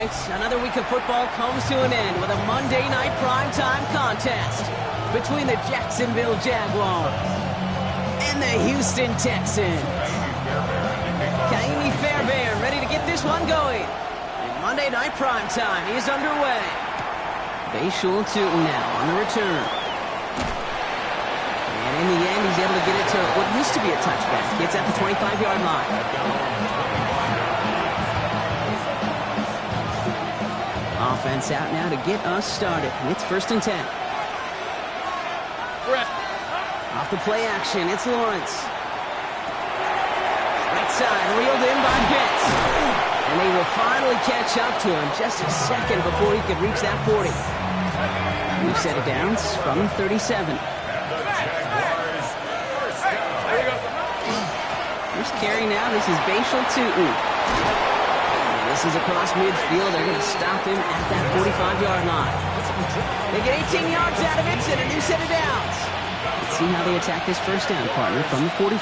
Another week of football comes to an end with a Monday night primetime contest between the Jacksonville Jaguars and the Houston Texans. Kaimi Fairbairn ready to get this one going. And Monday night primetime is underway. Bayshul Tootin now on the return. And in the end, he's able to get it to what used to be a touchback. Gets at the 25-yard line. Offense out now to get us started. It's 1st and 10. Off the play action, it's Lawrence. Right side, reeled in by Pitts. And they will finally catch up to him just a second before he could reach that 40. We've set it down from 37. First carry now, this is Bayshul Tootin. This is across midfield. They're going to stop him at that 45-yard line. They get 18 yards out of it and a new set of downs. Let's see how they attack this first down, partner, from the 45.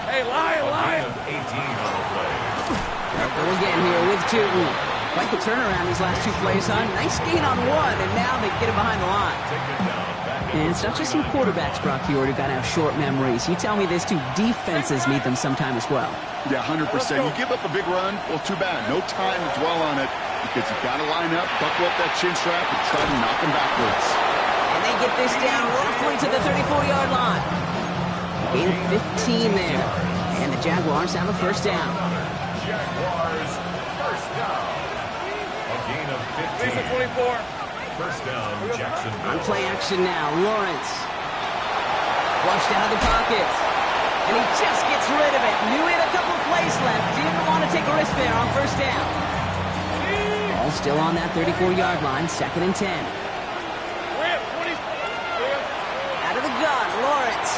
Hey, Lion! They'll go again here with Tootin. Quite the turnaround these last two plays, huh? Nice gain on one, and now they get it behind the line. And it's not just some quarterbacks, Brock Huard, who got to have short memories. You tell me this too, defenses need them sometime as well. Yeah, 100%. You give up a big run, well, too bad. No time to dwell on it because you've got to line up, buckle up that chin strap, and try to knock them backwards. And they get this down roughly to the 34-yard line. Gain 15 there. And the Jaguars have a first down. Jaguars, first down. A gain of 15. 24. First down, Jacksonville. On play action now, Lawrence. Flushed out of the pocket. And he just gets rid of it. Knew he had a couple of plays left. Didn't want to take a risk there on first down. Ball still on that 34-yard line, 2nd and 10. Out of the gun, Lawrence.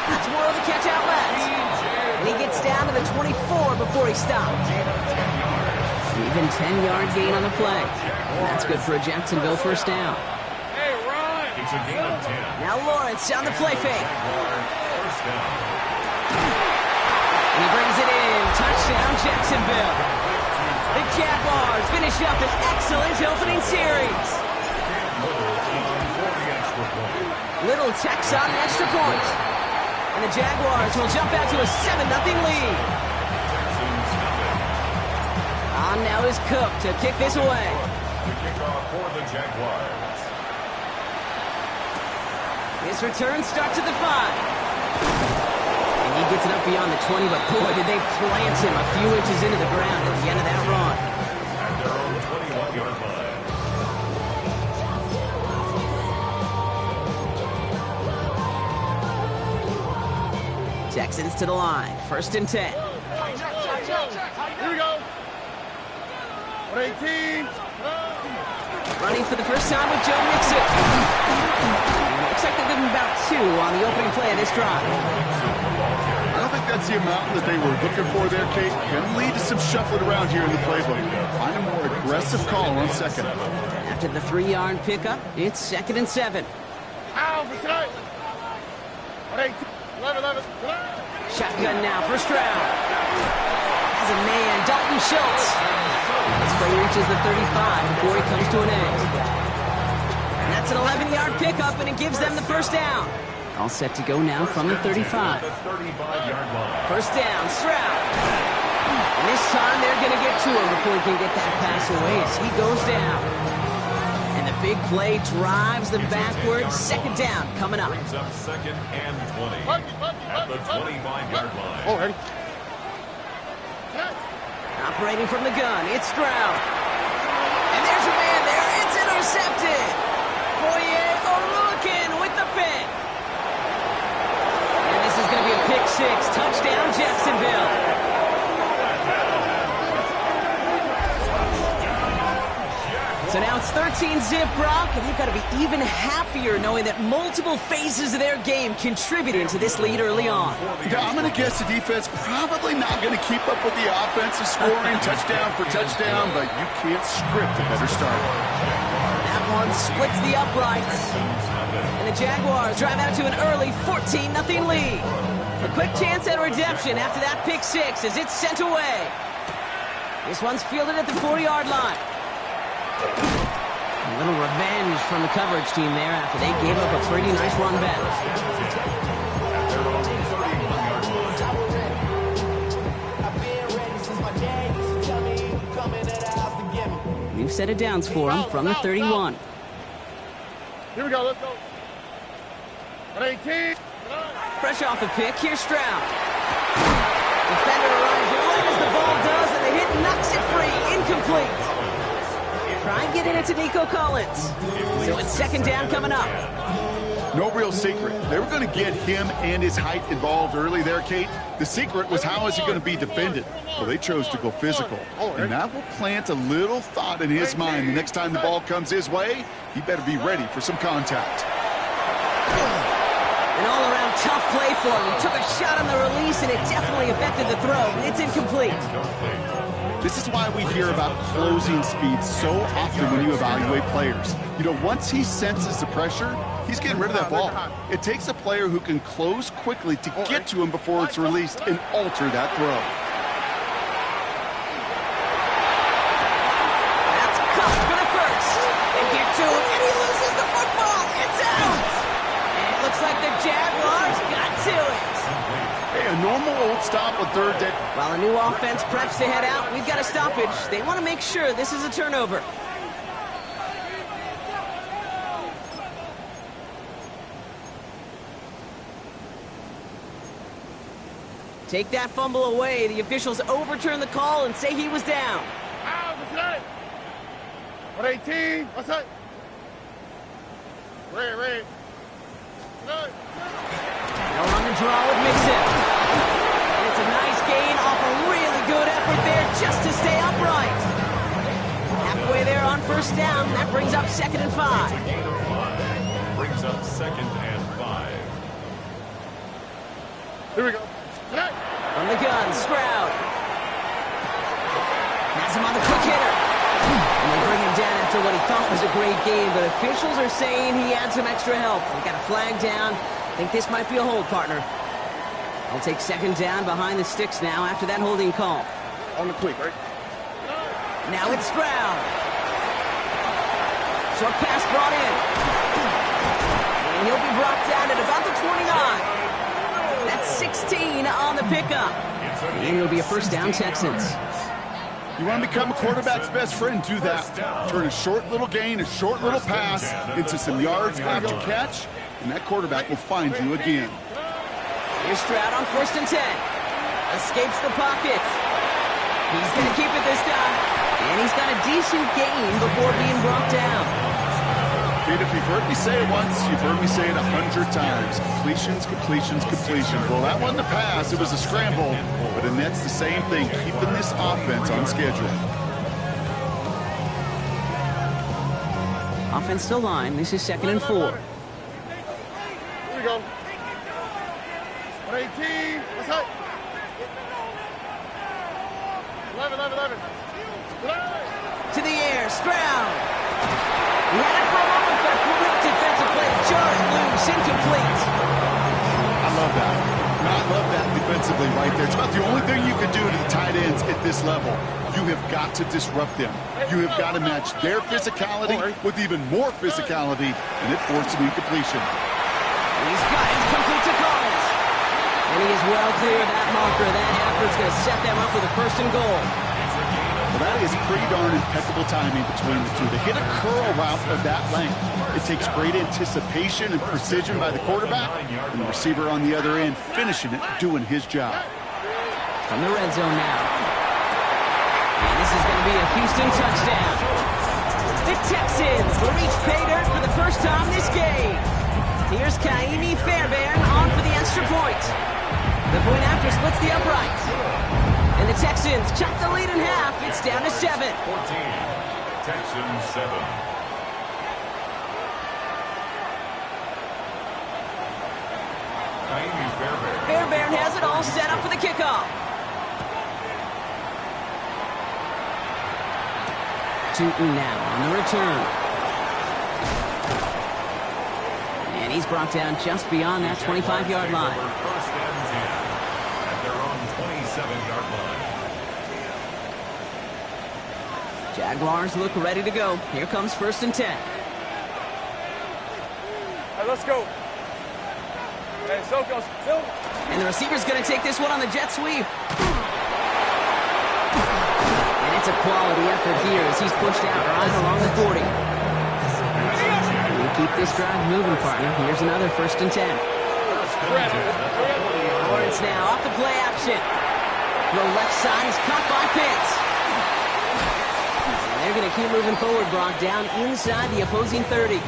That's more of the catch out left. And he gets down to the 24 before he stopped. Even 10-yard gain on the play. And that's good for a Jacksonville first down. Hey, Ryan! It's a gain of 10. Now Lawrence on the play fake. First down. And he brings it in. Touchdown, Jacksonville. The Jaguars finish up an excellent opening series. Little tacks on an extra point. And the Jaguars will jump out to a 7-0 lead. On now is Cook to kick this away. The kickoff for the Jaguars. His return starts at the 5. And he gets it up beyond the 20, but boy, did they plant him a few inches into the ground at the end of that run. At their own 21-yard line. Texans to the line. 1st and 10. Here we go. 18. Running for the first time with Joe Mixon. Looks like they give him about 2 on the opening play of this drive. I don't think that's the amount that they were looking for there, Kate. Going to lead to some shuffling around here in the playbook. Find a more aggressive call on 2nd. After the 3-yard pickup, it's 2nd and 7. Shotgun now, first round. Has a man, Dalton Schultz. This play reaches the 35 before it comes to an end. And that's an 11-yard pickup, and it gives them the first down. All set to go now from the 35. First down, Stroud. And this time they're going to get to him before he can get that pass away as he goes down. And the big play drives them backwards. 2nd down coming up. Brings up 2nd and 20 at the 25-yard line. Oh, ready? Operating from the gun, it's Stroud. And there's a man there. It's intercepted. Foye Oluokun with the pick. And this is going to be a pick 6. Touchdown, Jacksonville. So now it's 13-zip, Brock, and they've got to be even happier knowing that multiple phases of their game contributed to this lead early on. Yeah, I'm going to guess the defense probably not going to keep up with the offensive scoring touchdown for touchdown, but you can't script a better start. That one splits the uprights. And the Jaguars drive out to an early 14-0 lead. A quick chance at redemption after that pick 6 as it's sent away. This one's fielded at the 40-yard line. A little revenge from the coverage team there after they gave up a pretty nice run back. New set of downs for him from the 31. Here we go, let's go. 18. Fresh off the pick, here's Stroud. Defender arrives right as the ball does, and the hit knocks it free. Incomplete. Try and get it into Nico Collins. So it's second down coming up. No real secret. They were going to get him and his height involved early there, Kate. The secret was how is he going to be defended? Well, they chose to go physical. And that will plant a little thought in his mind. The next time the ball comes his way, he better be ready for some contact. An all-around tough play for him. He took a shot on the release, and it definitely affected the throw. It's incomplete. This is why we hear about closing speed so often when you evaluate players. You know, once he senses the pressure, he's getting rid of that ball. It takes a player who can close quickly to get to him before it's released and alter that throw. That's cuffed for the first. They get to him, and he loses the football. It's out. And it looks like the Jaguars got to it. Hey, a normal old stop with third down. While a new offense preps to head out, we've got a stoppage. They want to make sure this is a turnover. Take that fumble away. The officials overturn the call and say he was down. What's that? 18. What's that? Ray. Good. No on the draw with Mixon. And it's a nice gain off a really good effort there just to stay upright. Halfway there on first down. That brings up 2nd and 5. Brings up 2nd and 5. Here we go. From the gun, Stroud. Has him on the quick hitter. And they bring him down after what he thought was a great game, but officials are saying he had some extra help. They got a flag down. I think this might be a hold, partner. I'll take second down behind the sticks now after that holding call. On the quick, right? Now it's Stroud. Short pass brought in. And he'll be brought down at about the 29. That's 16 on the pickup. And it'll be a first down, Texans. You want to become a quarterback's best friend, do that. Turn a short little gain, a short little pass into some yards after catch, and that quarterback will find you again. Here's Stroud on 1st and 10. Escapes the pocket. He's going to keep it this time. And he's got a decent gain before being brought down. Kate, if you've heard me say it once, you've heard me say it 100 times. Completions. Well, that wasn't a pass. It was a scramble. But Annette's the same thing, keeping this offense on schedule. Offense still line. This is 2nd and 4. Here we go. 18. What's up? 11. To the air, Stroud. He had it for a moment, but a great defensive play to jar it loose. Incomplete. I love that. I love that defensively right there. It's about the only thing you can do to the tight ends at this level. You have got to disrupt them. You have got to match their physicality with even more physicality, and it forced an incompletion. He's got it. It's complete to Collins. And he is well clear of that marker. That effort's going to set them up with a 1st and goal. Well, that is pretty darn impeccable timing between the two. To hit a curl route of that length, it takes great anticipation and precision by the quarterback, and the receiver on the other end finishing it, doing his job. From the red zone now. And this is going to be a Houston touchdown. The Texans will reach pay dirt for the first time this game. Here's Kaimi Fairbairn on for the extra point. The point after splits the upright. And the Texans cut the lead in half. It's down to 7. 14. Texans 7. Fairbairn has it all set up for the kickoff. Tootin now on the return. And he's brought down just beyond that 25-yard line. First and 10 at their own 27-yard line. Jaguars look ready to go. Here comes 1st and 10. Hey, let's go. Hey, so goes. And the receiver's going to take this one on the jet sweep. And it's a quality effort here as he's pushed out right along the 40. You keep this drive moving, partner. Here's another 1st and 10. Lawrence now off the play action. The left side is caught by Pitts. And they're going to keep moving forward, Brock, down inside the opposing 30.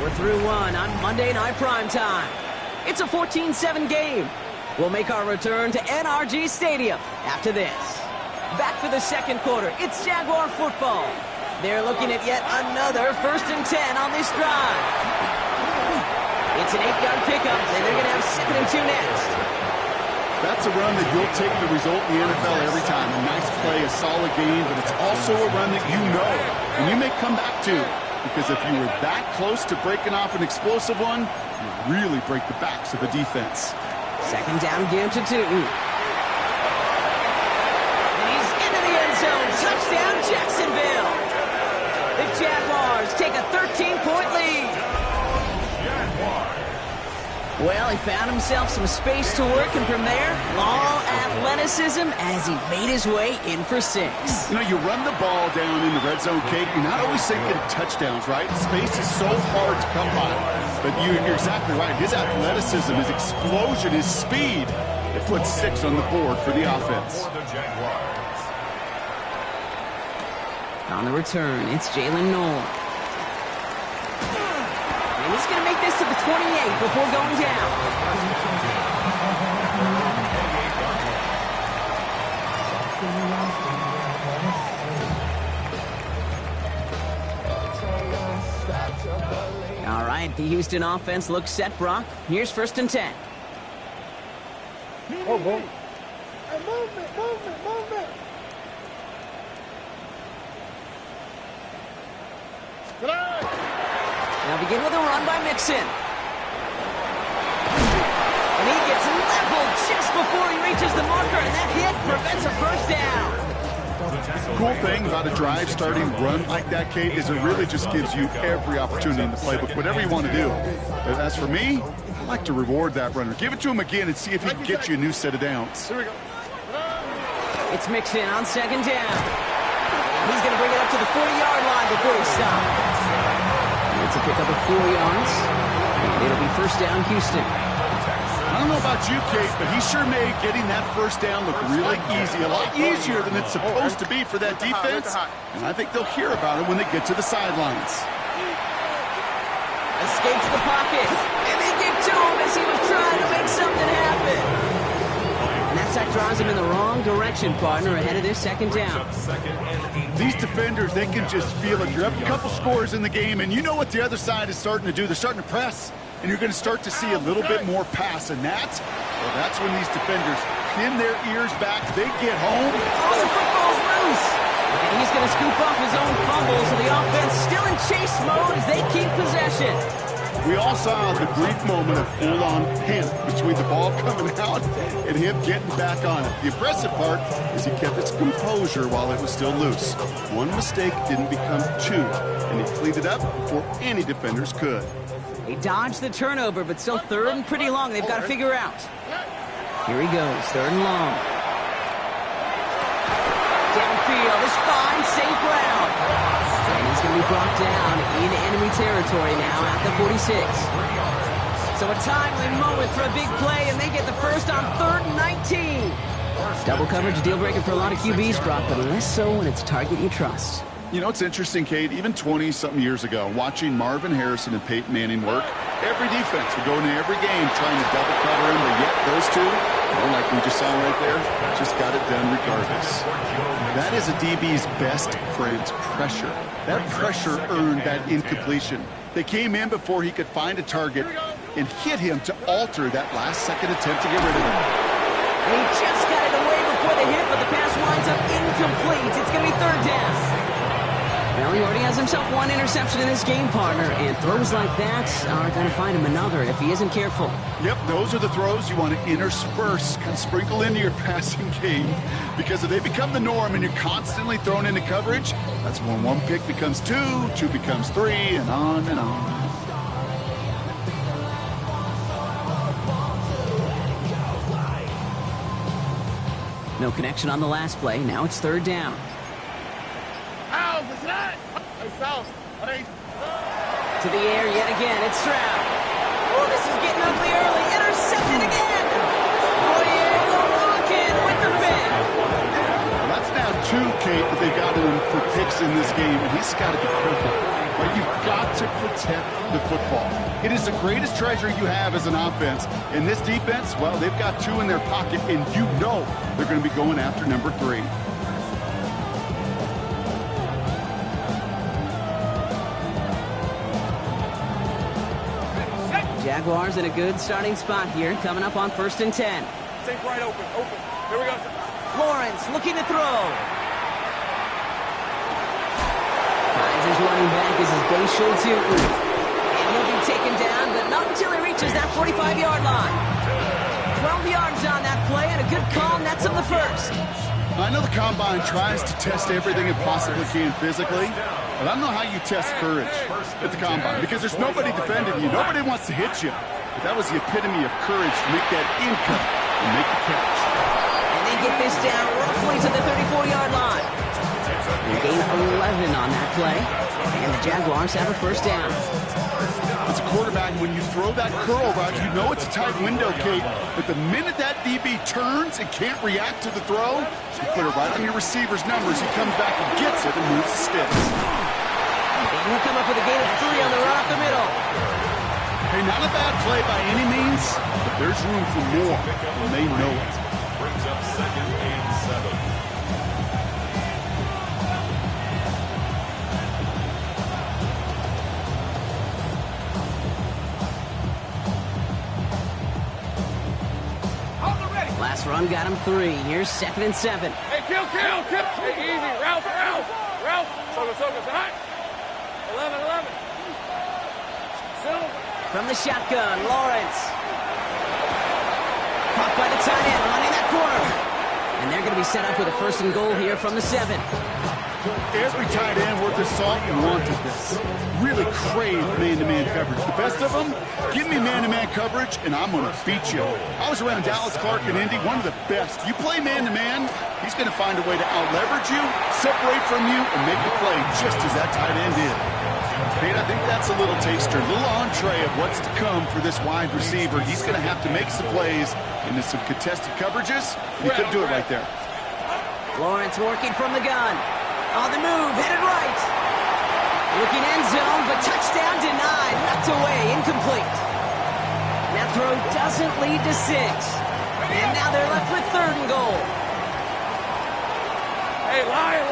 We're through one on Monday Night Primetime. It's a 14-7 game. We'll make our return to NRG Stadium after this. Back for the second quarter, it's Jaguar football. They're looking at yet another 1st and 10 on this drive. It's an 8-yard pickup, and they're going to have 2nd and 2 next. That's a run that you'll take the result in the NFL every time. A nice play, a solid game, but it's also a run that you know and you may come back to. Because if you were that close to breaking off an explosive one, you really break the backs of the defense. 2nd down game to 2. And he's into the end zone. Touchdown, Jacksonville. The Jaguars take a 13-point lead. Well, he found himself some space to work, and from there, long athleticism as he made his way in for 6. You know, you run the ball down in the red zone, Kate, you're not always thinking touchdowns, right? Space is so hard to come by. But you're exactly right. His athleticism, his explosion, his speed, it puts 6 on the board for the offense. On the return, it's Jalen Noel. And he's going to make this to the 28 before going down. All right, the Houston offense looks set, Brock. Here's 1st and 10. Oh, boy. Hey, movement. Now begin with a run by Mixon. And he gets leveled just before he reaches the marker, and that hit prevents a 1st down. The cool thing about a drive starting run like that, Kate, is it really just gives you every opportunity in the playbook, whatever you want to do. As for me, I like to reward that runner. Give it to him again and see if he can get you a new set of downs. Here we go. It's Mixon on 2nd down. He's going to bring it up to the 40-yard line before he stops. It's a pickup of 4 yards. And it'll be 1st down, Houston. I don't know about you, Kate, but he sure made getting that 1st down look really easy. A lot easier than it's supposed to be for that defense. And I think they'll hear about it when they get to the sidelines. Escapes the pocket. And they get to him as he was trying to make something happen. And that sack drives him in the wrong direction, partner, ahead of this 2nd down. These defenders, they can just feel it. You're up a couple scores in the game, and you know what the other side is starting to do. They're starting to press, and you're going to start to see a little bit more pass. And that's when these defenders pin their ears back. They get home. Oh, the football's loose. And he's going to scoop up his own fumble, so the offense still in chase mode as they keep possession. We all saw the brief moment of full-on panic between the ball coming out and him getting back on it. The impressive part is he kept his composure while it was still loose. One mistake didn't become 2, and he cleaned it up before any defenders could. They dodged the turnover, but still 3rd and pretty long. They've got to figure out. Here he goes, 3rd and long. Downfield is fine, St. Brown. And he's going to be brought down in enemy territory now at the 46. So a timely moment for a big play, and they get the 1st on 3rd and 19. Double coverage deal breaker for a lot of QBs, Brock, but less so when it's a target you trust. You know, it's interesting, Kate, even 20-something years ago, watching Marvin Harrison and Peyton Manning work, every defense would go into every game trying to double cover him, but yet those two, like we just saw right there, just got it done regardless. That is a DB's best friend, pressure. That pressure earned that incompletion. They came in before he could find a target and hit him to alter that last-second attempt to get rid of him. And he just got it away before the hit, but the pass winds up incomplete. It's going to be 3rd down. Well, he already has himself one interception in this game, partner, and throws like that are going to find him another if he isn't careful. Yep, those are the throws you want to intersperse, kind of sprinkle into your passing game, because if they become the norm and you're constantly thrown into coverage, that's when one pick becomes two, two becomes three, and on and on. No connection on the last play. Now it's third down. To the air yet again. It's Stroud. Oh, this is getting ugly early. Intercepted again. Poirier the rocket with the pick. Well, that's now two, Kate, that they've got him for picks in this game, and he's got to be careful. But you've got to protect the football. It is the greatest treasure you have as an offense. And this defense, well, they've got two in their pocket, and you know they're going to be going after number 3. Jaguars in a good starting spot here, coming up on 1st and 10. Think right open. Here we go. Lawrence looking to throw. Finds his running back as his base show to. And he'll be taken down, but not until he reaches that 45-yard line. 12 yards on that play, and a good call, and that's on the first. I know the Combine tries to test everything it possibly can physically, but I don't know how you test courage at the Combine, because there's nobody defending you. Nobody wants to hit you. But that was the epitome of courage to make that in-cut and make the catch. And they get this down roughly to the 34-yard line. They gain 11 on that play, and the Jaguars have a first down. As a quarterback, when you throw that curl route, you know it's a tight window, Kate. But the minute that DB turns and can't react to the throw, you put it right on your receiver's numbers. He comes back and gets it and moves the sticks. And he'll come up with a gain of 3 on the run up the middle. Hey, not a bad play by any means, but there's room for more, and they know it. Brings up 2nd and 7. Last run got him 3. Here's 2nd and 7. Hey, kill. Hey, easy. Ralph. Focus. Hot. 11. Silver. From the shotgun, Lawrence. Caught by the tight end, running that corner. And they're going to be set up with a 1st and goal here from the 7. Every tight end worth his salt wanted this. Really craved man-to-man coverage. The best of them, give me man-to-man coverage, and I'm going to beat you. I was around Dallas Clark and Indy, one of the best. You play man-to-man, he's going to find a way to out-leverage you, separate from you, and make the play just as that tight end did. Kate, I think that's a little taster, a little entree of what's to come for this wide receiver. He's going to have to make some plays into some contested coverages, and he couldn't do it right there. Lawrence working from the gun. On the move, headed right. Looking end zone, but touchdown denied. Knocked away, incomplete. That throw doesn't lead to 6. And now they're left with 3rd and goal. Hey, Lion.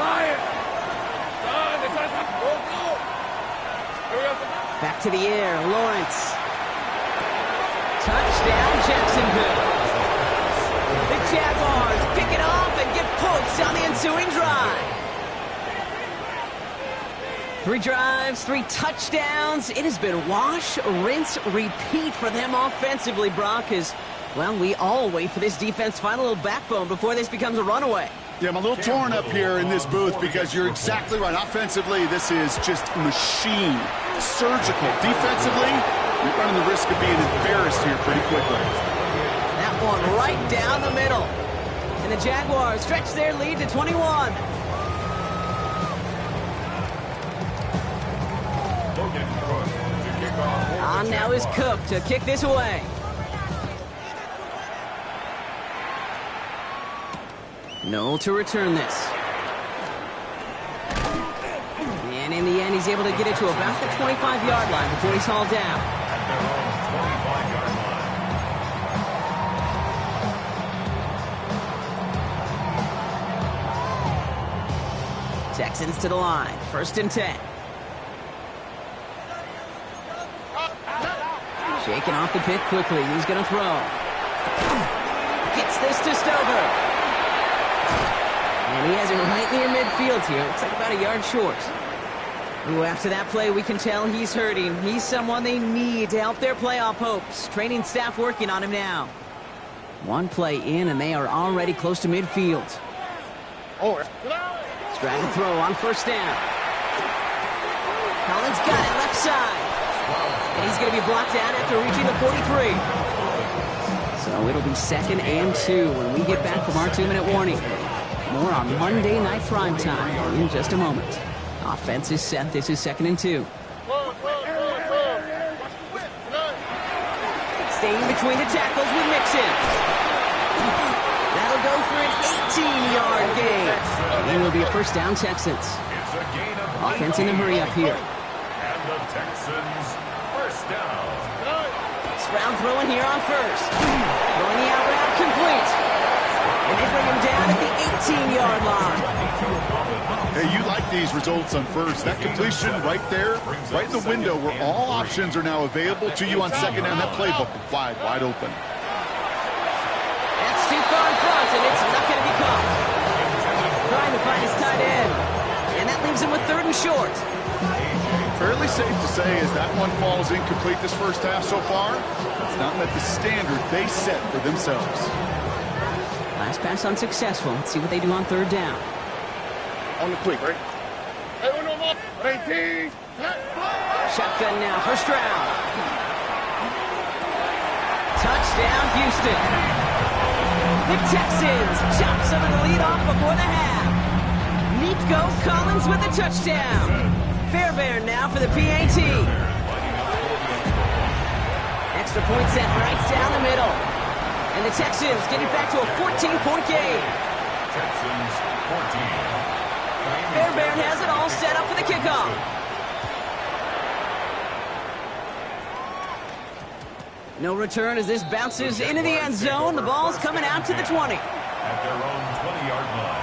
Back to the air, Lawrence. Touchdown, Jacksonville. The Jaguars pick it off and get points on the ensuing drive. 3 drives, 3 touchdowns. It has been wash, rinse, repeat for them offensively, Brock, as, well, we all wait for this defense to find a little backbone before this becomes a runaway. Yeah, I'm a little torn up here in this booth because you're exactly right. Offensively, this is just machine. Surgical. Defensively, you're running the risk of being embarrassed here pretty quickly. That one right down the middle. And the Jaguars stretch their lead to 21. On now is Cook to kick this away. No to return this. And in the end, he's able to get it to about the 25-yard line before he's hauled down. Texans to the line. 1st and 10. Shaking off the pick quickly. He's going to throw. Gets this to Stover. And he has it right near midfield here. Looks like about a yard short. Ooh, after that play, we can tell he's hurting. He's someone they need to help their playoff hopes. Training staff working on him now. One play in, and they are already close to midfield. Stride to throw on first down. Collins got it left side. And he's going to be blocked out after reaching the 43. So it'll be 2nd and 2 when we get back from our 2-minute warning. More on Monday Night Primetime in just a moment. Offense is set. This is 2nd and 2. Staying between the tackles with Mixon. That'll go for an 18-yard gain. And it'll be a first down, Texans. Offense in a hurry up here. And the Texans first down. Stroud throwing here on first. Throwing the out route complete. And they bring him down at the 18-yard line. Hey, you like these results on first. That completion right there, right in the window where all options are now available to you on second down. That playbook wide open. That's too far in front, and it's not going to be caught. Trying to find his tight end. And that leaves him with 3rd and short. Fairly safe to say as that one falls incomplete this first half so far, it's not met the standard they set for themselves. Last pass unsuccessful. Let's see what they do on 3rd down. On the quick, right? Shotgun now for Stroud. Touchdown, Houston. The Texans chop some of the lead off before the half. Nico Collins with a touchdown. Fairbairn now for the PAT. Extra point set right down the middle. And the Texans get it back to a 14-point game. Texans 14. Fairbairn has it all set up for the kickoff. No return as this bounces into the end zone. The ball's coming out to the 20. At their own 20-yard line.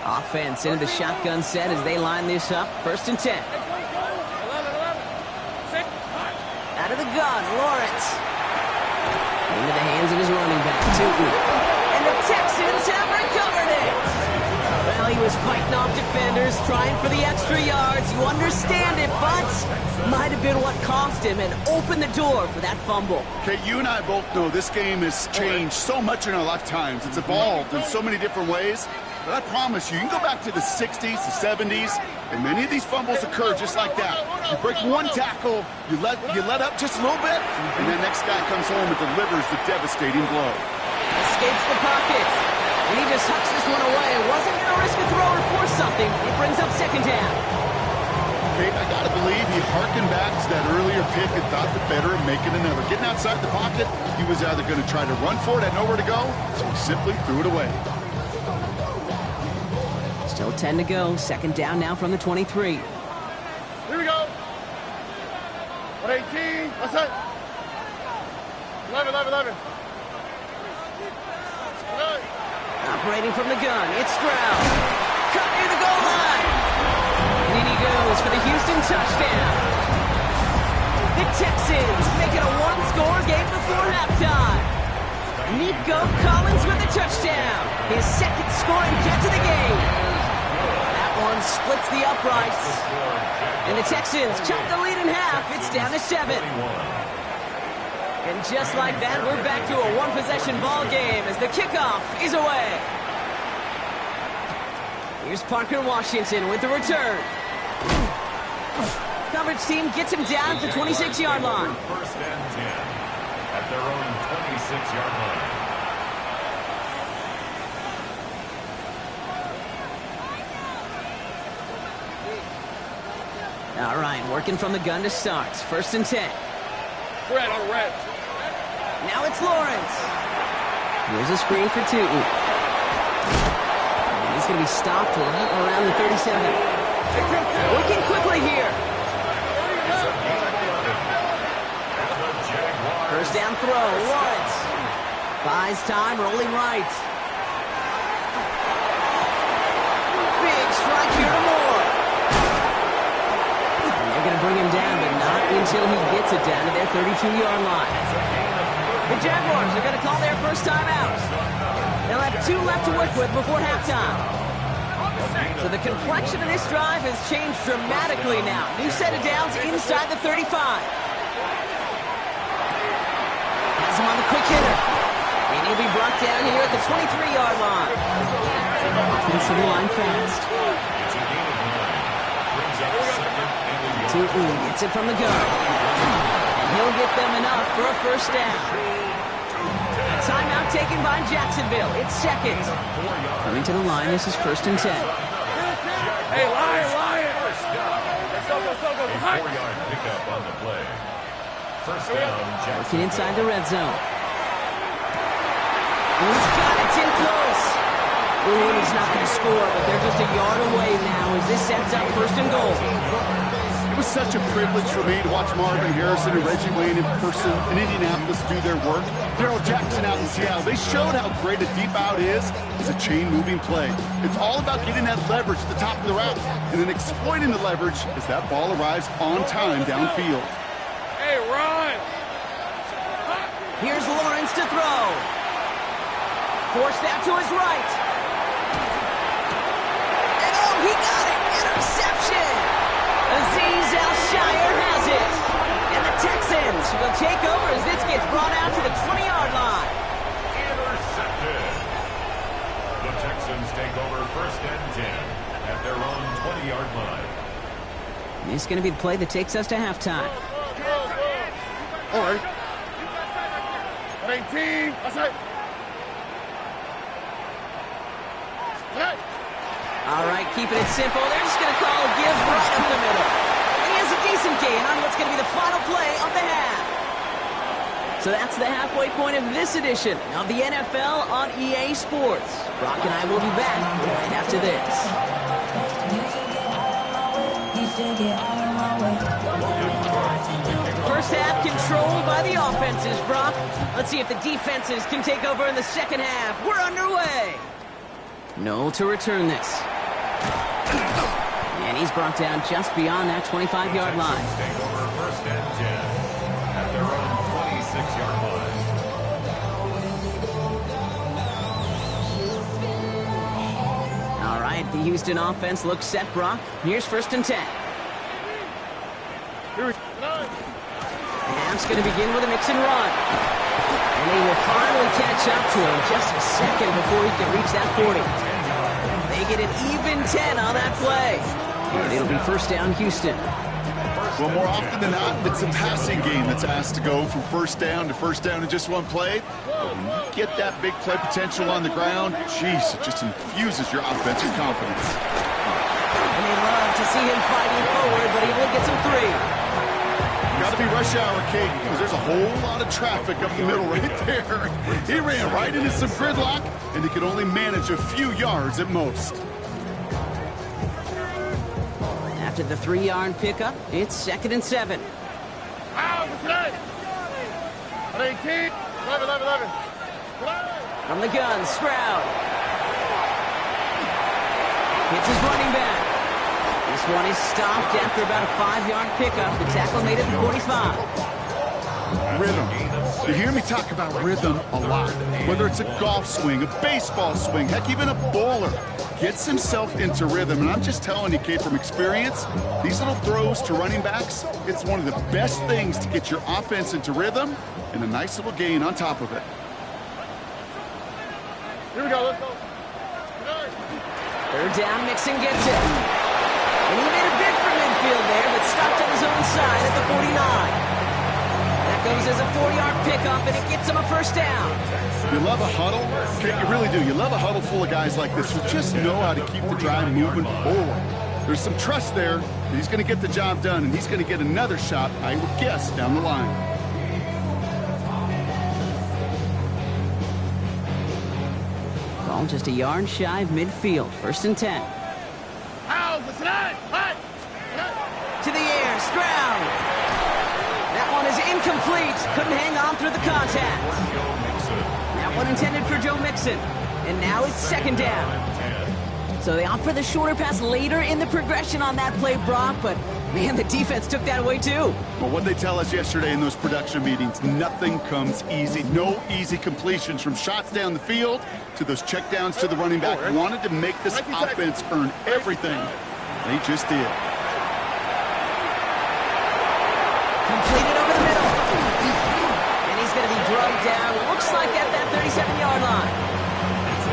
Offense into the shotgun set as they line this up. 1st and 10. Out of the gun, Lawrence. Into the hands of his running back, Tootin. And the Texans have recovered it. Well, he was fighting off defenders, trying for the extra yards. You understand it, but might have been what cost him and opened the door for that fumble. Okay, you and I both know this game has changed so much in our lifetimes. It's evolved in so many different ways. But I promise you, you can go back to the 60s, the 70s, and many of these fumbles occur just like that. You break one tackle, you let up just a little bit, and the next guy comes home and delivers the devastating blow. Escapes the pocket, and he just hucks this one away. Wasn't going to risk a throw or force something. It brings up 2nd down. Kate, I got to believe he harkened back to that earlier pick and thought the better of making another. Getting outside the pocket, he was either going to try to run for it, had nowhere to go, so he simply threw it away. Still 10 to go. 2nd down now from the 23. Here we go. 118. What's that? 11. Operating from the gun, it's Stroud. Cut near the goal line. And in he goes for the Houston touchdown. The Texans make it a one-score game before halftime. Nico Collins with the touchdown. His 2nd scoring catch of the game. That one splits the uprights. And the Texans chop the lead in half. It's down to 7. And just like that, we're back to a one-possession ball game as the kickoff is away. Here's Parker Washington with the return. Coverage team gets him down at the 26-yard line. 1st and 10 at their own 26-yard line. All right, working from the gun to start. 1st and 10. Red on red. Now it's Lawrence. Here's a screen for Tootin. And he's going to be stopped right around the 37. Working quickly here. 1st down throw, Lawrence. Buys time, rolling right. Big strike here to Moore. And they're going to bring him down, but not until he gets it down to their 32-yard line. The Jaguars are going to call their first time out. They'll have 2 left to work with before halftime. So the complexion of this drive has changed dramatically now. New set of downs inside the 35. Has him on the quick hitter. And he'll be brought down here at the 23-yard line. Offensive line fast. Tootin gets it from the gun. And he'll get them enough for a first down. A timeout taken by Jacksonville. It's second. Coming to the line, this is 1st and 10. Hey, Lion! Let's go. A 4-yard pickup on the play. First down, Jacksonville. Working inside the red zone. He's got it. It's in close. Ooh, and he's not going to score, but they're just a yard away now as this sets up 1st and goal. It was such a privilege for me to watch Marvin Harrison and Reggie Wayne in person in Indianapolis do their work. Darrell Jackson out in Seattle. They showed how great a deep out is a chain-moving play. It's all about getting that leverage at the top of the route and then exploiting the leverage as that ball arrives on time downfield. Hey, Ron! Here's Lawrence to throw. Forced out to his right. And oh, he got it! Interception! Azeez Al-Shire has it. And the Texans will take over as this gets brought out to the 20-yard line. Intercepted. The Texans take over 1st and 10 at their own 20-yard line. This is going to be the play that takes us to halftime. All right. 18. That's it. All right, keeping it simple. They're just going to call a give right up the middle. And he has a decent gain on what's going to be the final play of the half. So that's the halfway point of this edition of the NFL on EA Sports. Brock and I will be back right after this. First half controlled by the offenses, Brock. Let's see if the defenses can take over in the second half. We're underway. Noel to return this. And he's brought down just beyond that 25-yard line. Take over 1st and 10 at their own 26-yard line. All right, the Houston offense looks set, Brock. Here's 1st and 10. The half's going to begin with a mix and run. And they will finally catch up to him just a second before he can reach that 40. They get an even 10 on that play. And it'll be 1st down, Houston. Well, more often than not, it's a passing game that's asked to go from 1st down to 1st down in just one play. But when you get that big play potential on the ground, geez, it just infuses your offensive confidence. And they love to see him fighting forward, but he will get some 3. Got to be rush hour, Kate, because there's a whole lot of traffic up the middle right there. He ran right into some gridlock, and he could only manage a few yards at most. After the 3-yard pickup, it's 2nd and 7. From the gun, Stroud. Hits his running back. This one is stopped after about a 5-yard pickup. The tackle made it to 45. Rhythm. You hear me talk about rhythm a lot. Whether it's a golf swing, a baseball swing, heck, even a bowler gets himself into rhythm. And I'm just telling you, Kate, from experience, these little throws to running backs, it's one of the best things to get your offense into rhythm and a nice little gain on top of it. Here we go. Let's go. 3rd down, Mixon gets it. And he made a bid for midfield there, but stopped on his own side at the 49. That goes as a 4-yard pickup, and it gets him a 1st down. You love a huddle? Okay, you really do. You love a huddle full of guys like this who just know how to keep the drive moving forward. There's some trust there that he's going to get the job done, and he's going to get another shot, I would guess, down the line. Ball just a yard shy of midfield. 1st and 10. To the air, Stroud. That one is incomplete. Couldn't hang on through the contact. That one intended for Joe Mixon. And now it's 2nd down. So they opt for the shorter pass later in the progression on that play, Brock, but man, the defense took that away too. Well, what they tell us yesterday in those production meetings, nothing comes easy. No easy completions from shots down the field to those checkdowns to the running back. Wanted to make this offense earn everything. They just did. Completed over the middle. And he's going to be drugged down. Looks like at that 37-yard line.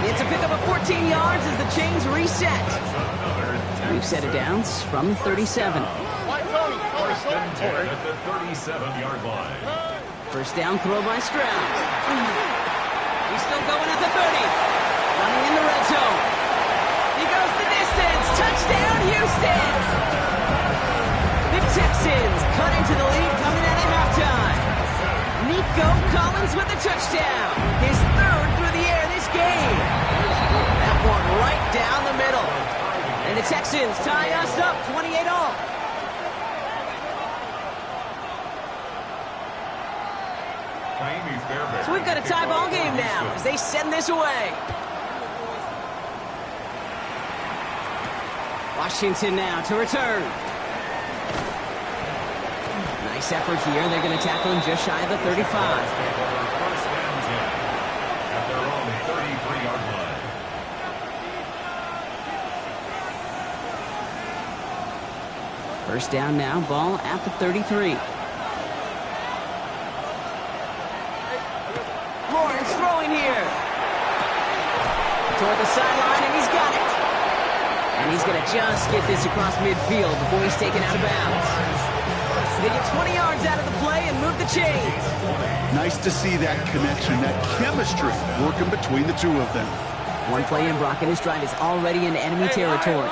It's a pickup of 14 yards as the chains reset. We've set it down from 37. First and 10 at the 37-yard line. First down throw by Stroud. He's still going at the 30. Running in the red zone. He goes the distance. Touchdown, Houston! The Texans cut into the lead coming out at halftime. Nico Collins with the touchdown. His third through the air this game. That one right down the middle. And the Texans tie us up 28-all. So we've got a tie ball game now as they send this away. Washington now to return. Nice effort here. They're going to tackle him just shy of the 35. First and 10 at their own 33-yard line. First down now, ball at the 33. Lawrence throwing here. Toward the sideline, and he's got it. And he's going to just get this across midfield before he's taken out of bounds. They get 20 yards out of the play and move the chains. Nice to see that connection, that chemistry working between the two of them. One play in, Brock, and his drive is already in enemy territory.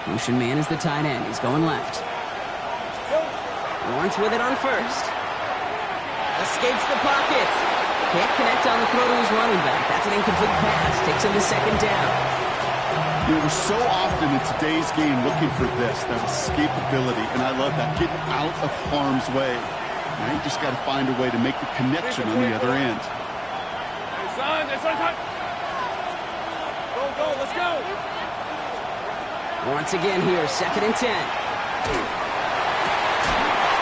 Motion man is the tight end. He's going left. Lawrence with it on first. Escapes the pocket. Can't connect on the throw to his running back. That's an incomplete pass. Takes him to second down. You know, we're so often in today's game looking for this, that escapability, and I love that, getting out of harm's way. Now you just got to find a way to make the connection on the other end. Go, let's go. Once again here, second and 10.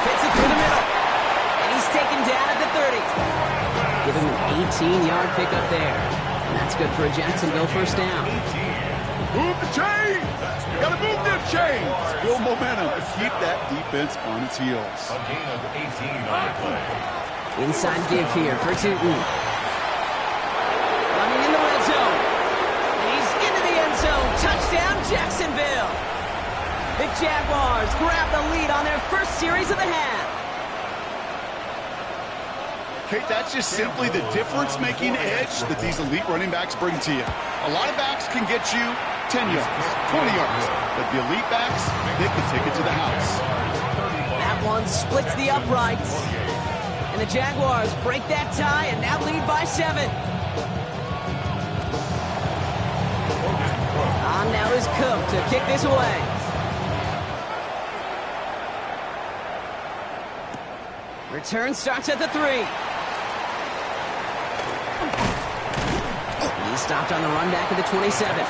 Fits it through the middle. And he's taken down at the 30. Give him an 18-yard pickup there. And that's good for a Jacksonville first down. Move the chains! Gotta move them chains! Build momentum to keep that defense on its heels. A gain of 18 on the play. Inside give here for Tootin. Running in the red zone. And he's into the end zone. Touchdown, Jacksonville! The Jaguars grab the lead on their first series of the half. Kate, that's just simply the difference-making edge that these elite running backs bring to you. A lot of backs can get you 10 yards, 20 yards, but the elite backs, they can take it to the house. That one splits the uprights. And the Jaguars break that tie and now lead by 7. On now is Cook to kick this away. Return starts at the 3. He's stopped on the run back at the 27.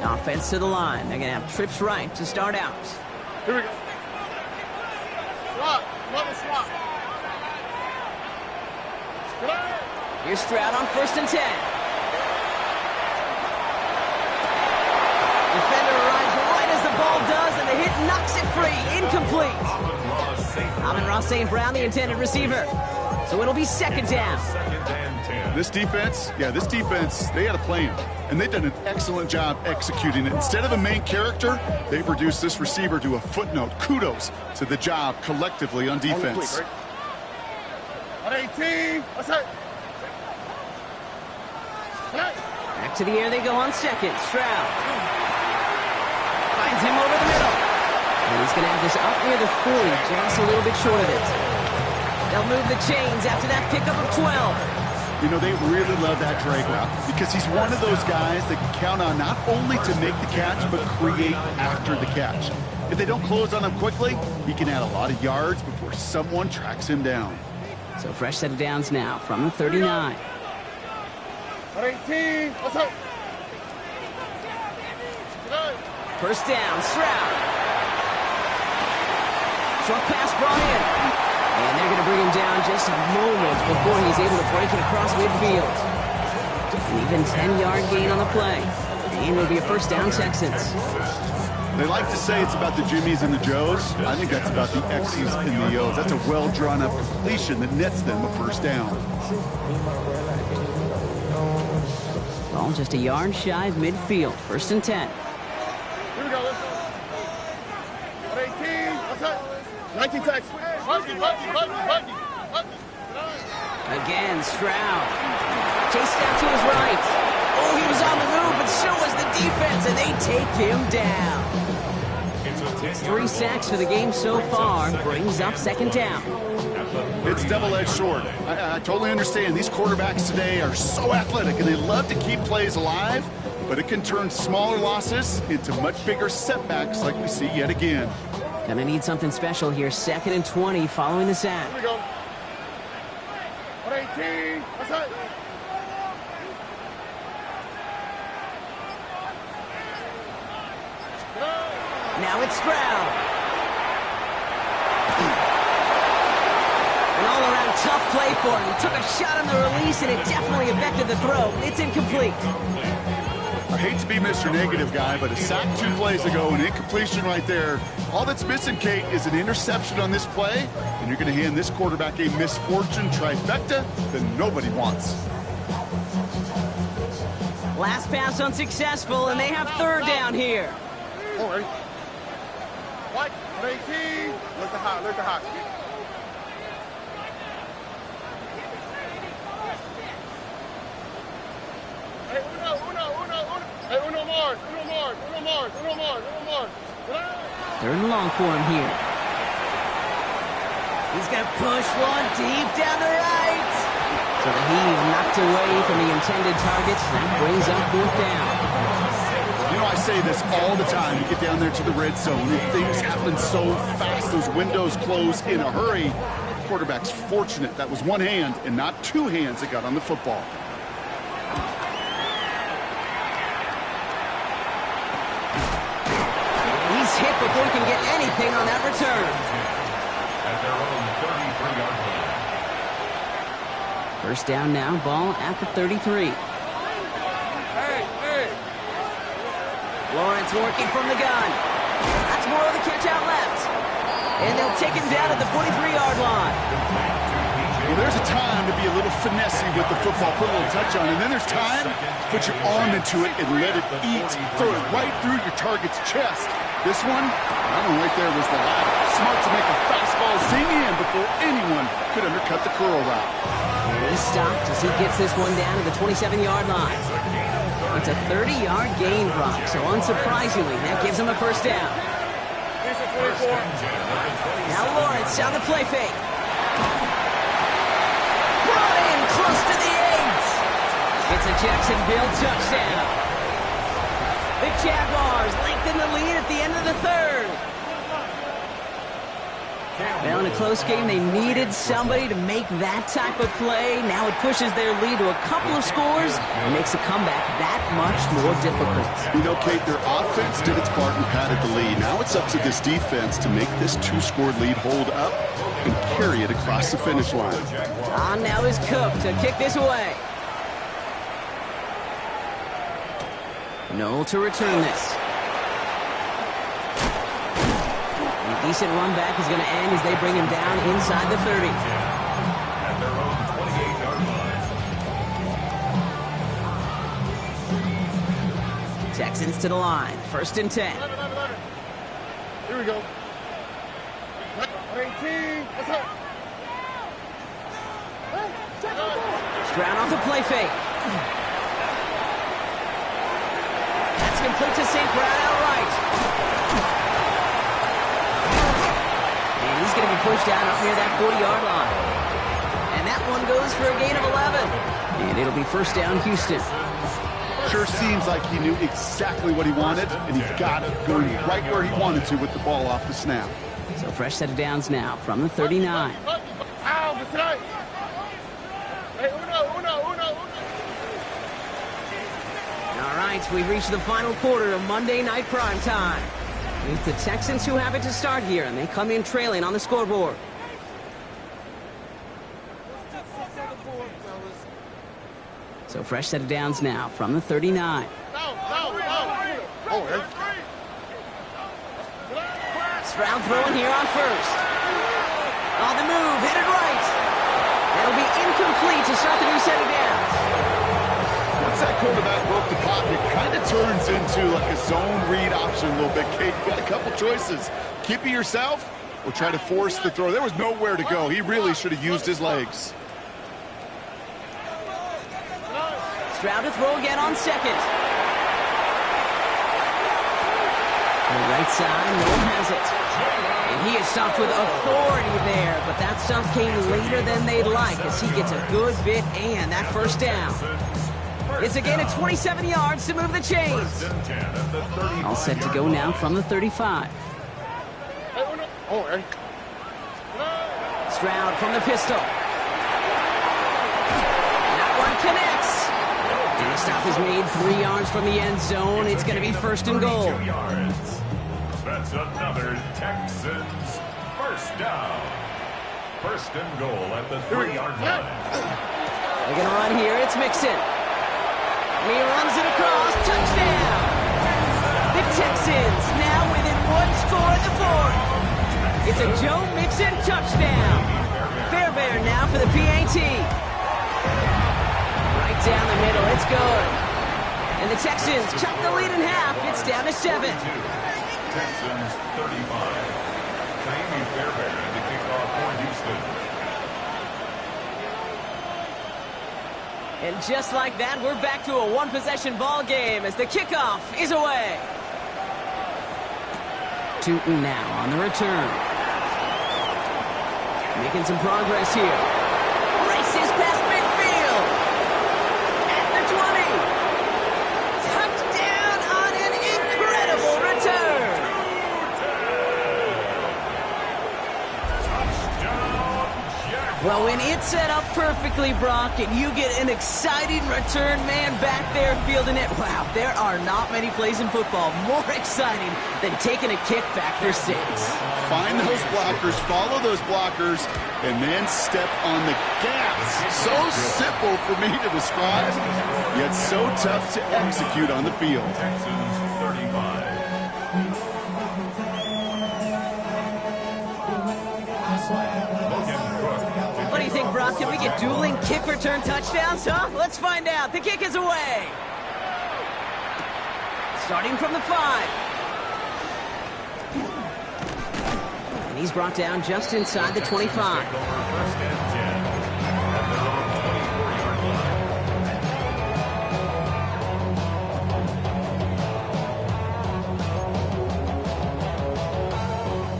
Offense to the line. They're going to have trips right to start out. Here we go. Swap. Here's Stroud on first and 10. Defender arrives right as the ball does, and the hit knocks it free. Incomplete. Amon-Ra St. Brown, the intended receiver. So it'll be second down. This defense, they had a plan, and they've done an excellent job executing it. Instead of a main character, they've reduced this receiver to a footnote. Kudos to the job collectively on defense. On 18. What's that? Back to the air they go on second. Stroud finds him over the middle. And he's going to have this up near the 40, just a little bit short of it. They'll move the chains after that pickup of 12. You know, they really love that drag route because he's one of those guys that can count on not only to make the catch, but create after the catch. If they don't close on him quickly, he can add a lot of yards before someone tracks him down. So fresh set of downs now from the 39. 18. First down, Stroud. Short pass brought in. And they're going to bring him down just a moment before he's able to break it across midfield. An even 10-yard gain on the play. And it'll be a first down, Texans. They like to say it's about the Jimmies and the Joes. I think that's about the X's and the O's. That's a well-drawn-up completion that nets them a first down. Ball just a yard shy of midfield. First and 10. Here we go. 18. 19 Texans. Again, Stroud. Chased out to his right. Oh, he was on the move, but so was the defense, and they take him down. 3 sacks for the game so far. Brings up second down. It's double-edged sword. I totally understand. These quarterbacks today are so athletic, and they love to keep plays alive, but it can turn smaller losses into much bigger setbacks like we see yet again. Gonna need something special here. Second and 20 following the sack. Here we go. 18. Now it's Stroud. An all-around tough play for him. He took a shot on the release, and it definitely affected the throw. It's incomplete. I hate to be Mr. Negative guy, but a sack 2 plays ago, an incompletion right there. All that's missing, Kate, is an interception on this play, and you're going to hand this quarterback a misfortune trifecta that nobody wants. Last pass unsuccessful, and they have third down here. All right. What? 18. Look the hot. Hey, uno more. Third and long for him here. He's going to push one deep down the right. So the heave knocked away from the intended targets. That brings up fourth down. You know, I say this all the time. You get down there to the red zone, things happen so fast. Those windows close in a hurry. Quarterback's fortunate that was one hand and not 2 hands that got on the football. He's hit before he can get anything on that return. At their own 33-yard line. First down now, ball at the 33. Hey. Lawrence working from the gun. That's more of the catch out left. And they'll take him down at the 43-yard line. Well, there's a time to be a little finessey with the football, put a little touch on it, and then there's time to put your arm into it and let it eat, throw it right through your target's chest. This one, that one right there was the ladder. Smart to make a fastball zing in before anyone could undercut the curl route. And he stopped as he gets this one down to the 27-yard line. It's a 30-yard gain, Brock, so unsurprisingly, that gives him a first down. Now Lawrence on the play fake. Brian close to the 8. It's a Jacksonville touchdown. The Jaguars lengthen the lead at the end of the third. Well, in a close game, they needed somebody to make that type of play. Now it pushes their lead to a couple of scores and makes the comeback that much more difficult. You know, Kate, their offense did its part and padded the lead. Now it's up to this defense to make this 2-score lead hold up and carry it across the finish line. Now is Cook to kick this away. Noel to return this. A decent run back is going to end as they bring him down inside the 30. At their own 28-yard line. Texans to the line. First and 10. Here we go. 18. Stroud off the play fake. That's complete to St. Brown outright. And he's going to be pushed down up near that 40-yard line. And that one goes for a gain of 11. And it'll be first down, Houston. Sure seems like he knew exactly what he wanted, and he got it going right where he wanted to with the ball off the snap. So fresh set of downs now from the 39. All right, we've reached the final quarter of Monday Night Prime Time. It's the Texans who have it to start here, and they come in trailing on the scoreboard. So fresh set of downs now from the 39. Stroud throwing here on first. On the move, hit it right. That'll be incomplete to start the new set of downs. Once that quarterback broke the pocket, kind of turns into like a zone read option a little bit. Kate, you got a couple choices. Keep it yourself or try to force the throw. There was nowhere to go. He really should have used his legs. Stroud to throw again on second. The right side, no one has it. And he is stopped with authority there, but that stuff came later than they'd like as he gets a good bit and that first down. It's a gain of 27 yards to move the chains. All set to go now from the 35. Stroud from the pistol. That one connects. And the stop is made 3 yards from the end zone. It's going to be first and goal. That's another Texans first down. First and goal at the 3-yard line. They're going to run here. It's Mixon. And he runs it across. Touchdown. The Texans now within one score in the fourth. It's a Joe Mixon touchdown. Fairbairn now for the PAT. Right down the middle. It's good. And the Texans cut the lead in half. It's down to 7. Texans 35. Jamie Fairbairn to kick off for Houston. And just like that, we're back to a one-possession ball game as the kickoff is away. Tootin now on the return. Making some progress here. Races past midfield. At the 20. Touchdown on an incredible return. Well, when it's set up perfectly, Brock, and you get an exciting return man back there fielding it, wow, there are not many plays in football more exciting than taking a kick back for 6. Find those blockers, follow those blockers, and then step on the gas. So simple for me to describe, yet so tough to execute on the field. Texans 35. What do you think, Brock? Can we get dueling kick return touchdowns, huh? Let's find out. The kick is away. Starting from the 5. And he's brought down just inside the 25.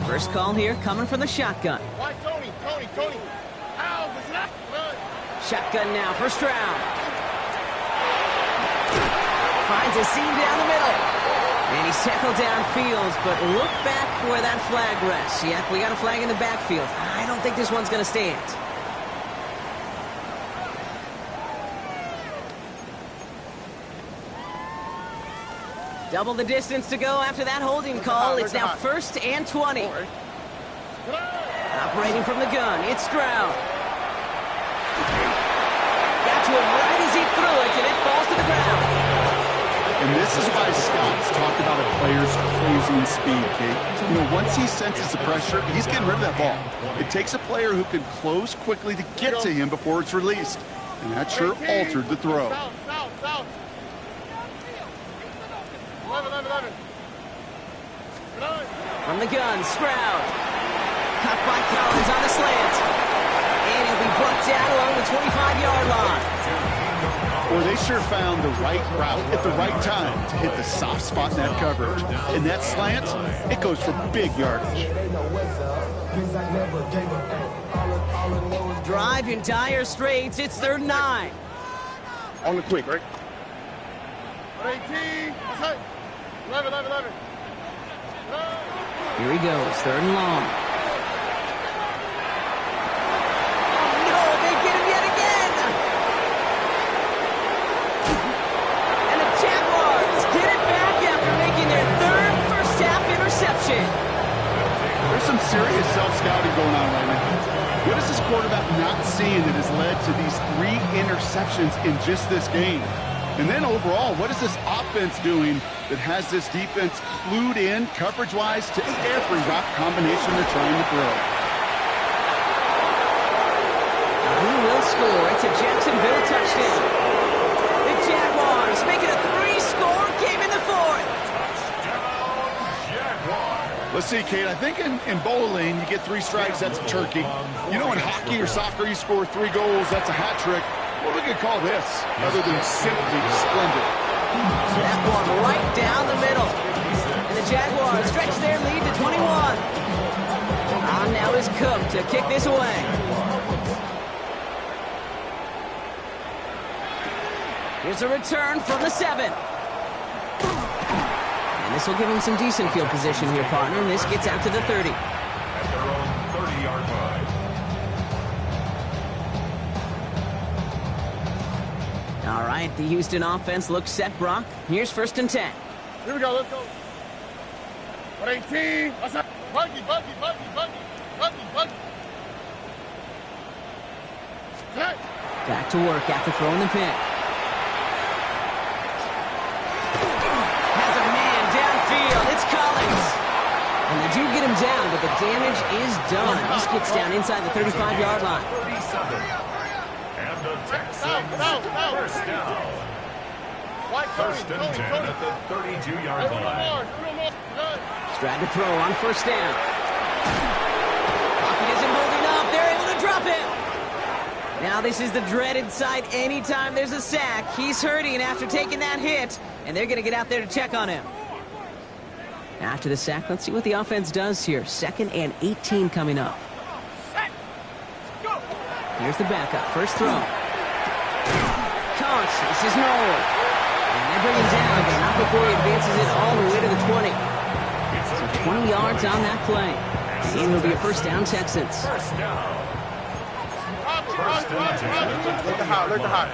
First call here coming from the shotgun. Tony. Shotgun now for Stroud. Finds a seam down the middle. And he's tackled downfield, but look back where that flag rests. Yep, we got a flag in the backfield. I don't think this one's going to stand. Double the distance to go after that holding call. It's now first and 20. Operating from the gun, it's Stroud. Got to him right as he threw it, and it falls to the ground. And this is why scouts talk about a player's closing speed, Kate. You know, once he senses the pressure, he's getting rid of that ball. It takes a player who can close quickly to get to him before it's released. And that sure altered the throw. From the gun, Stroud. Cut by Collins on the slant. And he'll be brought down along the 25-yard line. Well, they sure found the right route at the right time to hit the soft spot in that coverage. And that slant, it goes for big yardage. Drive in dire straits. It's 3rd and 9. On the quick, right? 18. Okay. 11. Here he goes, 3rd and long. Oh, no, they get him yet again. And the Jaguars get it back after making their 3rd first-half interception. There's some serious self-scouting going on right now. What is this quarterback not seeing that has led to these 3 interceptions in just this game? And then overall, what is this offense doing that has this defense clued in coverage-wise to every route combination they're trying to throw? Who will score? It's a Jacksonville touchdown. The Jaguars make it a 3-score game in the 4th. Let's see, Kate, I think in bowling, you get 3 strikes, that's a turkey. You know, in hockey or soccer, you score 3 goals, that's a hat trick. What are we going to call this, other than simply splendid? That one right down the middle. And the Jaguars stretch their lead to 21. On now is Cook to kick this away. Here's a return from the 7. And this will give him some decent field position here, partner. And this gets out to the 30. At their own 30-yard line. All right, the Houston offense looks set, Brock. Here's 1st and 10. Here we go, let's go. 18. Buggy. Okay. Back to work after throwing the pick. Has a man downfield. It's Collins. And they do get him down, but the damage is done. This gets down inside the 35-yard line. 37. And the Texans first down. First and 10 at the 32-yard line. Stride to throw on 1st down. Pocket isn't holding up. They're able to drop him. Now this is the dreaded sight anytime there's a sack. He's hurting after taking that hit, and they're going to get out there to check on him. After the sack, let's see what the offense does here. 2nd and 18 coming up. Here's the backup. First throw. Counts. This is Noel. And they bring him down, but not before he advances it all the way to the 20. So 20 yards on that play. And it'll be a 1st down, Texans. First down. Look the hot.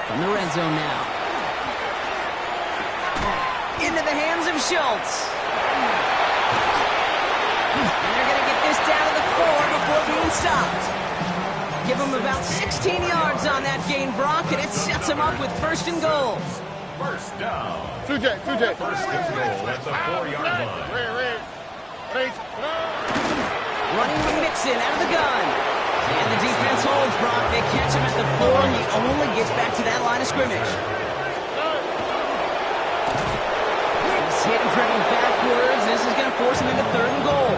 From the red zone now. Into the hands of Schultz. And they're going to get this down to the 4 before being stopped. Give him about 16 yards on that gain, Brock, and it sets him up with 1st and goal. First down. 2J. First and goal at the 4-yard line. Running Mixon out of the gun. And the defense holds, Brock. They catch him at the 4. He only gets back to that line of scrimmage. He's hit and driven backwards. This is going to force him into 3rd and goal.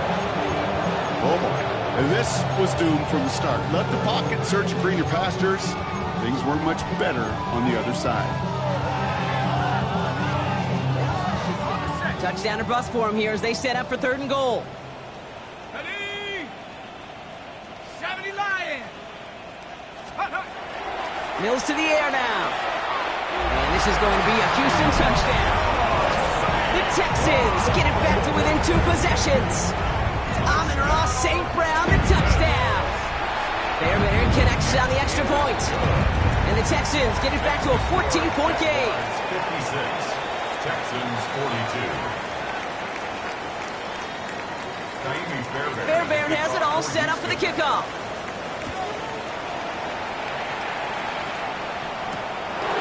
Oh, boy. And this was doomed from the start. Left the pocket, searching greener pastures. Things weren't much better on the other side. Touchdown or bust for him here as they set up for 3rd and goal. 70 Lions. Mills to the air now. And this is going to be a Houston touchdown. The Texans get it back to within 2 possessions. Amon-Ra St. Brown, the touchdown. Fairbairn connects on the extra point. And the Texans get it back to a 14-point game. 56. Texans 42. Fairbairn has it all set up for the kickoff.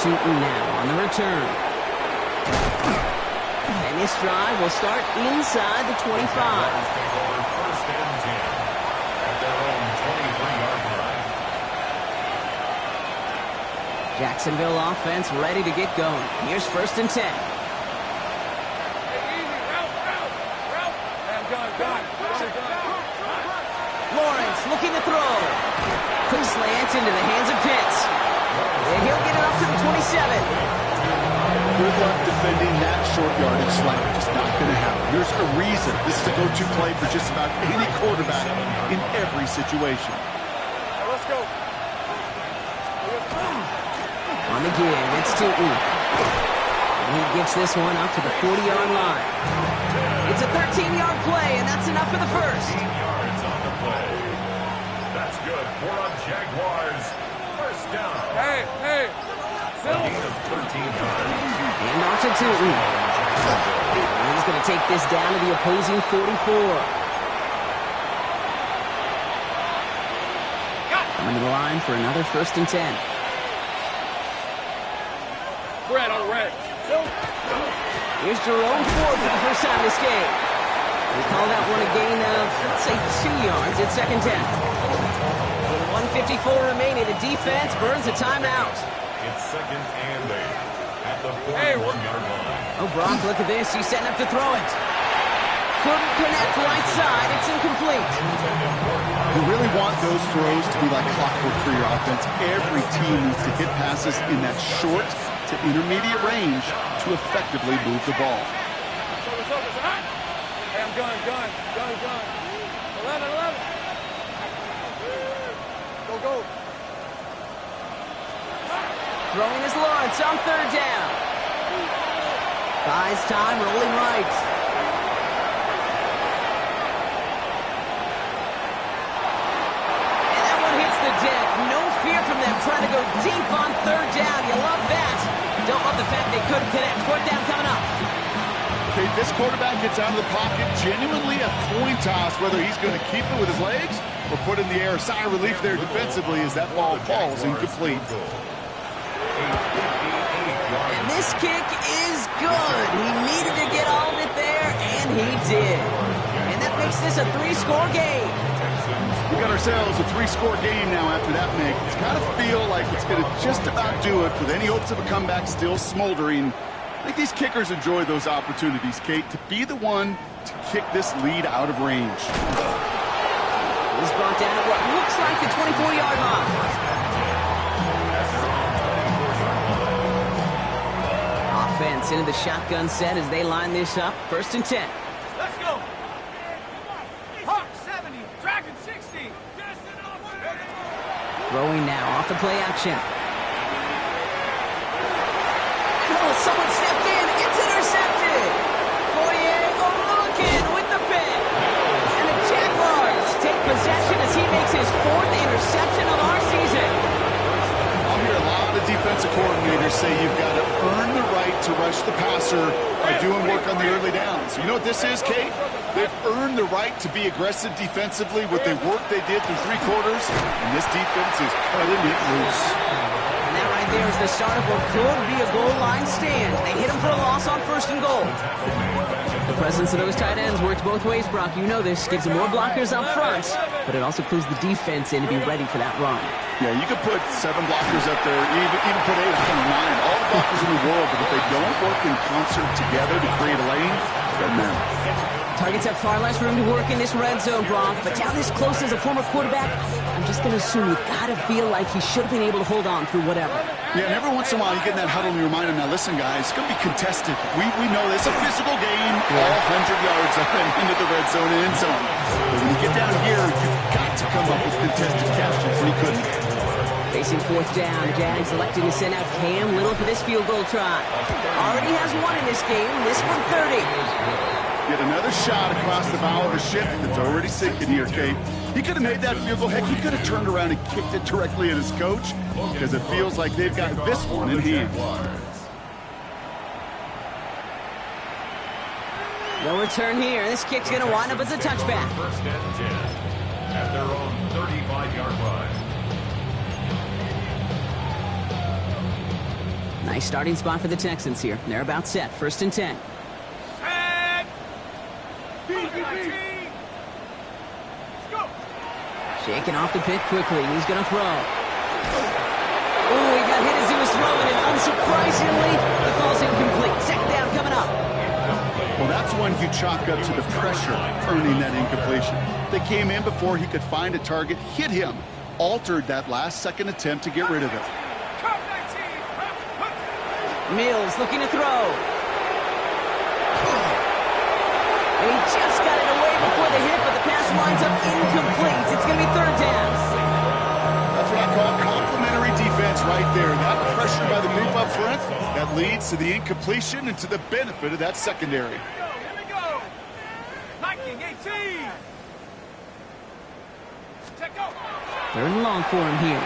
Tootin now on the return. And this drive will start inside the 25. First and 10 at their own 23-yard line. Jacksonville offense ready to get going. Here's 1st and 10. Lawrence looking to throw. Quick slant into the hands of Pitts. And he'll get it up to the 27. Good luck defending that short yardage slant. It's not going to happen. There's a reason. This is a go-to play for just about any quarterback in every situation. Let's go. On the give, it's Tootin. And he gets this one up to the 40-yard line. It's a 13-yard play, and that's enough for the first. 13 yards on the play. That's good for a Jaguars first down. Hey. A gain of 13 yards. And off to Tootin. And he's going to take this down to the opposing 44. Coming to the line for another 1st and 10. Red on red. Here's Jerome Ford for the first time this game. We call that one a gain of, let's say, 2 yards at 2nd 10. With 1:54 remaining, the defense burns a timeout. It's 2nd and 8 at the 41-yard line. Oh, Brock, look at this. He's setting up to throw it. Couldn't connect right side. It's incomplete. You really want those throws to be like clockwork for your offense. Every team needs to hit passes in that short to intermediate range to effectively move the ball. Hey, I'm gun. 11. Go. Throwing is Lawrence on 3rd down. Buys time, rolling right. And that one hits the deck. No fear from them trying to go deep on 3rd down. You love that. Don't love the fact they couldn't connect. 4th down coming up. Okay, this quarterback gets out of the pocket. Genuinely a coin toss whether he's going to keep it with his legs or put in the air. Sigh of relief there defensively as that ball falls incomplete. And this kick is good. He needed to get all of it there, and he did. And that makes this a 3-score game. We got ourselves a 3-score game now after that make. It's got to feel like it's going to just about do it with any hopes of a comeback still smoldering. I think these kickers enjoy those opportunities, Kate, to be the one to kick this lead out of range. He's brought down at what looks like the 24-yard line. Offense into the shotgun set as they line this up. 1st and 10. Let's go. Hawk 70, Dragon 60. Throwing now off the play action. Oh, someone stepped in. It's intercepted. Foyer looking with the pick. And the Jaguars take possession as he makes his 4th interception of our season. I'll hear a lot of defensive coordinators say you've got to earn the right to rush the passer by doing work on the early downs. You know what this is, Kate? They've earned the right to be aggressive defensively with the work they did through 3 quarters, and this defense is cutting it loose. And that right there is the start of what could be a goal line stand. They hit him for a loss on 1st and goal. The presence of those tight ends works both ways, Brock. You know this. Gives them more blockers up front, but it also clues the defense in to be ready for that run. Yeah, you could put 7 blockers up there, even put 8, I don't know, 9, all the blockers in the world, but if they don't work in concert together to create a lane, it doesn't matter. Targets have far less room to work in this red zone, Brock, but down this close as a former quarterback, I'm just going to assume you got to feel like he should have been able to hold on through whatever. Yeah, and every once in a while you get in that huddle and you remind him, now listen, guys, it's going to be contested. We know this. It's a physical game, all 100 yards up and into the red zone and end zone. But when you get down here, you've got to come up with contested catches, and he couldn't. Facing 4th down, the Jags electing to send out Cam Little for this field goal try. Already has 1 in this game, this from 30. Get another shot across the bow of a ship that's already sinking here, Kate. He could have made that field goal. Heck, he could have turned around and kicked it directly at his coach because it feels like they've got this one in hand. No return here. This kick's going to wind up as a touchback. 1st and 10 at their own 35-yard line. Nice starting spot for the Texans here. They're about set. 1st and 10. Shaking off the pick quickly. He's going to throw. Oh, he got hit as he was throwing, and unsurprisingly, the ball's incomplete. 2nd down coming up. Well, that's one you chalk up to the pressure earning that incompletion. They came in before he could find a target, hit him, altered that last-second attempt to get rid of it. Mills looking to throw. And he just got it away before the hit, but the pass winds up incomplete. It's going to be 3rd down. That's what I call complimentary defense. right there. That pressure by the group up front, that leads to the incompletion and to the benefit of that secondary. Here we go. Hiking 18. Check go. Third and long for him here.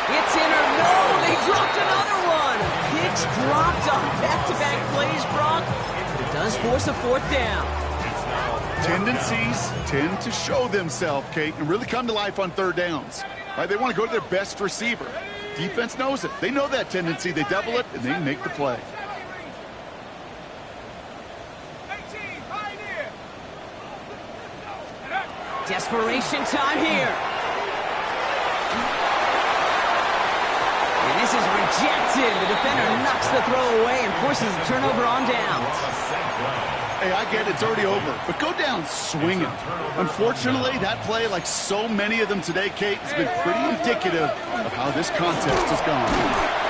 It's in or no, they dropped another one. Picks dropped on back-to-back plays, Brock. It does force a fourth down. Tendencies tend to show themselves, Kate, and really come to life on third downs. Right? They want to go to their best receiver. Defense knows it. They know that tendency. They double it, and they make the play. 18, pioneer. Desperation time here. And this is rejected. The defender knocks the throw away and forces a turnover on downs. Hey, I get it. It's already over. But go down swinging. Unfortunately, that play, like so many of them today, Kate, has been pretty indicative of how this contest has gone.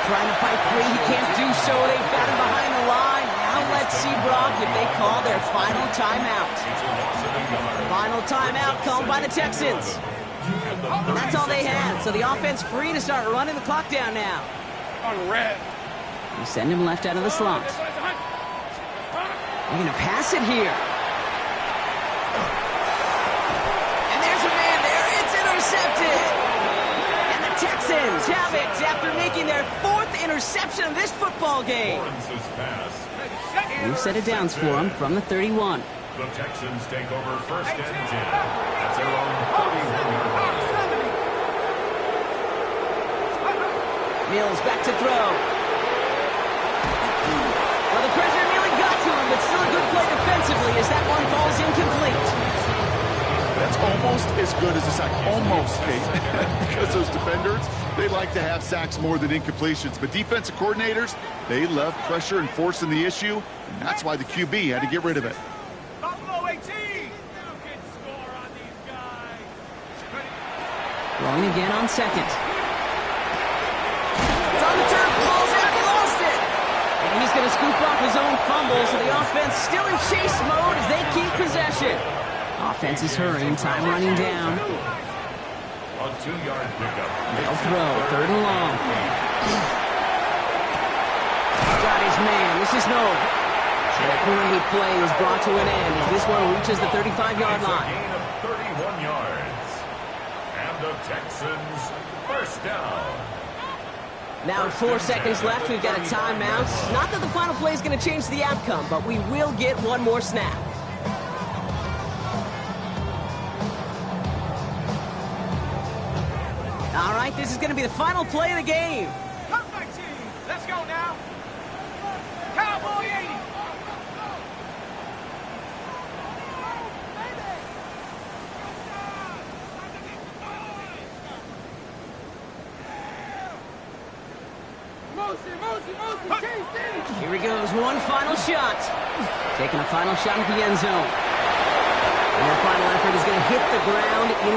Trying to fight free. He can't do so. They've got him behind the line. Now let's see, Brock, if they call their final timeout. Final timeout called by the Texans. And that's all they had. So the offense free to start running the clock down now. On red. You send him left out of the slot. They're going to pass it here. And there's a man there. It's intercepted. And the Texans have it after making their fourth interception of this football game. New set of downs for them from the 31. The Texans take over first and 10. That's their own 31-yard line. Mills back to throw. Well, the pressure nearly got to him, but still a good play defensively as that one falls incomplete. That's almost as good as a sack. Almost, Kate. Because those defenders, they like to have sacks more than incompletions. But defensive coordinators, they love pressure and forcing the issue. And that's why the QB had to get rid of it. Buffalo 18. You can score on these guys. Throwing again on second. It's on the turf, falls out, he lost it. And he's going to scoop up his own fumble, so the offense still in chase mode as they keep possession. Offense is hurrying, time running down. A 2-yard pickup. They'll throw, third and long. Got his man, this is no. And a great play is brought to an end as this one reaches the 35-yard line. A gain of 31 yards. And the Texans first down. Now with 4 seconds left, we've got a timeout. Not that the final play is going to change the outcome, but we will get one more snap. All right, this is going to be the final play of the game. Perfect team. Let's go now. Cowboy 80. Here he goes, one final shot. Taking a final shot at the end zone. And their final effort is going to hit the ground in